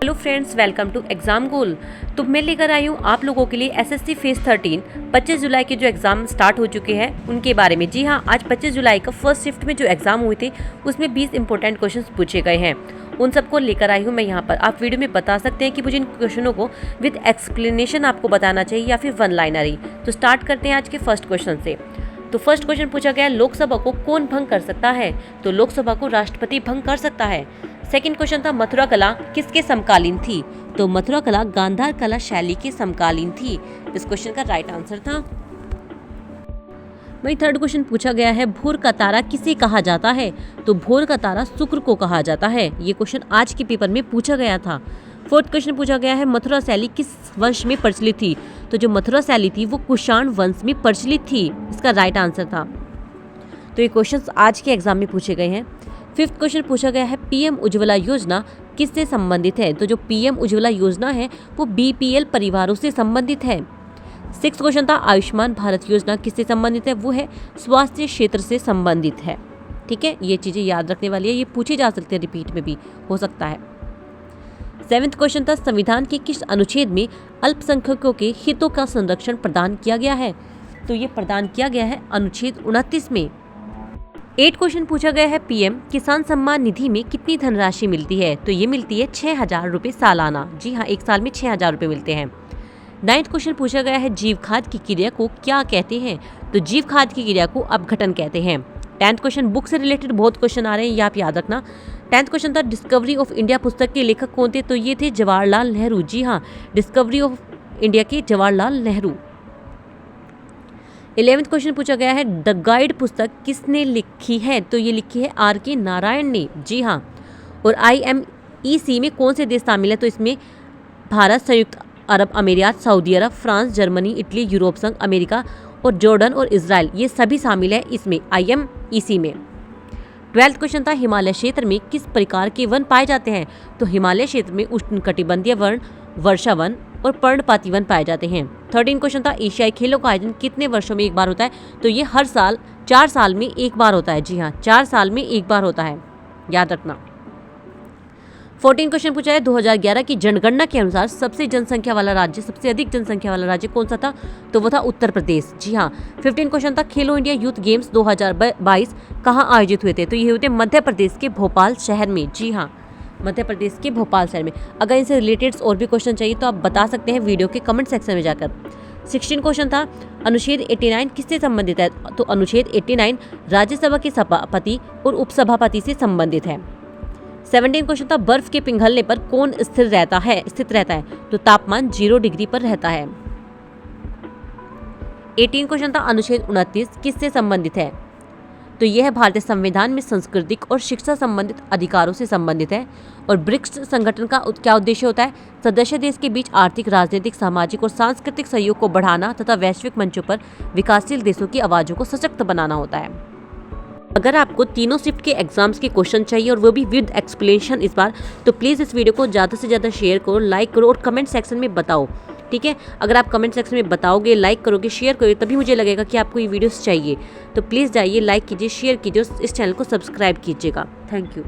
Hello friends, welcome to exam goal. तो मैं लेकर आई हूँ आप लोगों के लिए एसएससी फेज 13 25 जुलाई के जो एग्जाम स्टार्ट हो चुके हैं उनके बारे में। जी हाँ, आज 25 जुलाई का फर्स्ट शिफ्ट में जो एग्जाम हुए थे उसमें 20 इंपॉर्टेंट क्वेश्चंस पूछे गए हैं। उन सबको लेकर आई हूँ मैं यहाँ पर। आप वीडियो में बता सकते हैं कि मुझे इन क्वेश्चनों को विद एक्सप्लेनेशन आपको बताना चाहिए या फिर वन लाइनर ही। तो स्टार्ट करते हैं आज के फर्स्ट क्वेश्चन से। तो फर्स्ट क्वेश्चन पूछा गया, लोकसभा को कौन भंग कर सकता है? तो लोकसभा को राष्ट्रपति भंग कर सकता है। सेकंड क्वेश्चन था, मथुरा कला किसके समकालीन थी? तो मथुरा कला गांधार कला शैली के समकालीन थी। इस क्वेश्चन का राइट आंसर था। वहीं थर्ड क्वेश्चन पूछा गया है, भोर का तारा किसे कहा जाता है? तो भोर का तारा शुक्र को कहा जाता है। ये क्वेश्चन आज के पेपर में पूछा गया था। फोर्थ क्वेश्चन पूछा गया है, मथुरा शैली किस वंश में प्रचलित थी? तो जो मथुरा शैली थी वो कुषाण वंश में प्रचलित थी। इसका राइट आंसर था। तो ये क्वेश्चंस आज के एग्जाम में पूछे गए हैं। फिफ्थ क्वेश्चन पूछा गया है, पीएम उज्ज्वला योजना किससे संबंधित है? तो जो पीएम उज्ज्वला योजना है वो बीपीएल परिवारों से संबंधित है। सिक्स्थ क्वेश्चन था, आयुष्मान भारत योजना किससे संबंधित है? वो है स्वास्थ्य क्षेत्र से संबंधित है। ठीक है, ये चीज़ें याद रखने वाली है, ये पूछी जा सकती है, रिपीट में भी हो सकता है। सेवेंथ क्वेश्चन था, संविधान के किस अनुच्छेद में अल्पसंख्यकों के हितों का संरक्षण प्रदान किया गया है? तो ये प्रदान किया गया है अनुच्छेद 29 में। 8 क्वेश्चन पूछा गया है, पीएम किसान सम्मान निधि में कितनी धनराशि मिलती है? तो ये मिलती है 6,000 रुपये सालाना। जी हाँ, एक साल में 6,000 रुपये मिलते हैं। 9th क्वेश्चन पूछा गया है, जीव खाद की क्रिया को क्या कहते हैं? तो जीव खाद की क्रिया को अपघटन कहते हैं। 10th क्वेश्चन, बुक से रिलेटेड बहुत क्वेश्चन आ रहे हैं, ये आप याद रखना। 10th क्वेश्चन था, डिस्कवरी ऑफ इंडिया पुस्तक के लेखक कौन थे? तो ये थे जवाहरलाल नेहरू। जी हाँ, डिस्कवरी ऑफ इंडिया के जवाहरलाल नेहरू। 11th क्वेश्चन पूछा गया है, द गाइड पुस्तक किसने लिखी है? तो ये लिखी है आर.के. नारायण ने। जी हाँ। और IMEC में कौन से देश शामिल है? तो इसमें भारत, संयुक्त अरब अमीरात, सऊदी अरब, फ्रांस, जर्मनी, इटली, यूरोप संघ, अमेरिका और जॉर्डन और इजराइल, ये सभी शामिल है इसमें IMEC में। 12th क्वेश्चन था, हिमालय क्षेत्र में किस प्रकार के वन पाए जाते हैं? तो हिमालय क्षेत्र में उष्णकटिबंधीय वन, वर्षा वन और पर्णपाती वन पाए जाते हैं। 13 क्वेश्चन था, एशियाई खेलों का आयोजन कितने वर्षों में एक बार होता है? तो ये हर साल 4 साल में एक बार होता है। जी हाँ, 4 साल में एक बार होता है, याद रखना। 14 क्वेश्चन पूछा है, 2011 की जनगणना के अनुसार सबसे जनसंख्या वाला राज्य, सबसे अधिक जनसंख्या वाला राज्य कौन सा था? तो वो था उत्तर प्रदेश। जी हाँ। 15 क्वेश्चन था, खेलो इंडिया यूथ गेम्स 2022 कहाँ आयोजित हुए थे? तो ये हुए थे मध्य प्रदेश के भोपाल शहर में। जी हाँ, मध्य प्रदेश के भोपाल शहर में। अगर इनसे रिलेटेड और भी क्वेश्चन चाहिए तो आप बता सकते हैं वीडियो के कमेंट सेक्शन में जाकर। 16 क्वेश्चन था, अनुच्छेद 89 किससे संबंधित है? तो अनुच्छेद 89 राज्यसभा के सभापति और उपसभापति से संबंधित है। 17 क्वेश्चन था, बर्फ के पिघलने पर कौन स्थित रहता है? तो तापमान 0 डिग्री पर रहता है। 18 क्वेश्चन था, अनुच्छेद 29 किससे संबंधित है? तो यह भारतीय संविधान में सांस्कृतिक और शिक्षा संबंधित अधिकारों से संबंधित है। और ब्रिक्स संगठन का क्या उद्देश्य होता है? सदस्य देश के बीच आर्थिक, राजनीतिक, सामाजिक और सांस्कृतिक सहयोग को बढ़ाना तथा वैश्विक मंचों पर विकासशील देशों की आवाज़ों को सशक्त बनाना होता है। अगर आपको तीनों शिफ्ट के एग्जाम्स के क्वेश्चन चाहिए और वो भी विद एक्सप्लेनेशन इस बार, तो प्लीज़ इस वीडियो को ज़्यादा से ज़्यादा शेयर करो, लाइक करो और कमेंट सेक्शन में बताओ। ठीक है, अगर आप कमेंट सेक्शन में बताओगे, लाइक करोगे, शेयर करोगे, तभी मुझे लगेगा कि आपको ये वीडियोस चाहिए। तो प्लीज़ जाइए, लाइक कीजिए, शेयर कीजिए, इस चैनल को सब्सक्राइब कीजिएगा। Thank you.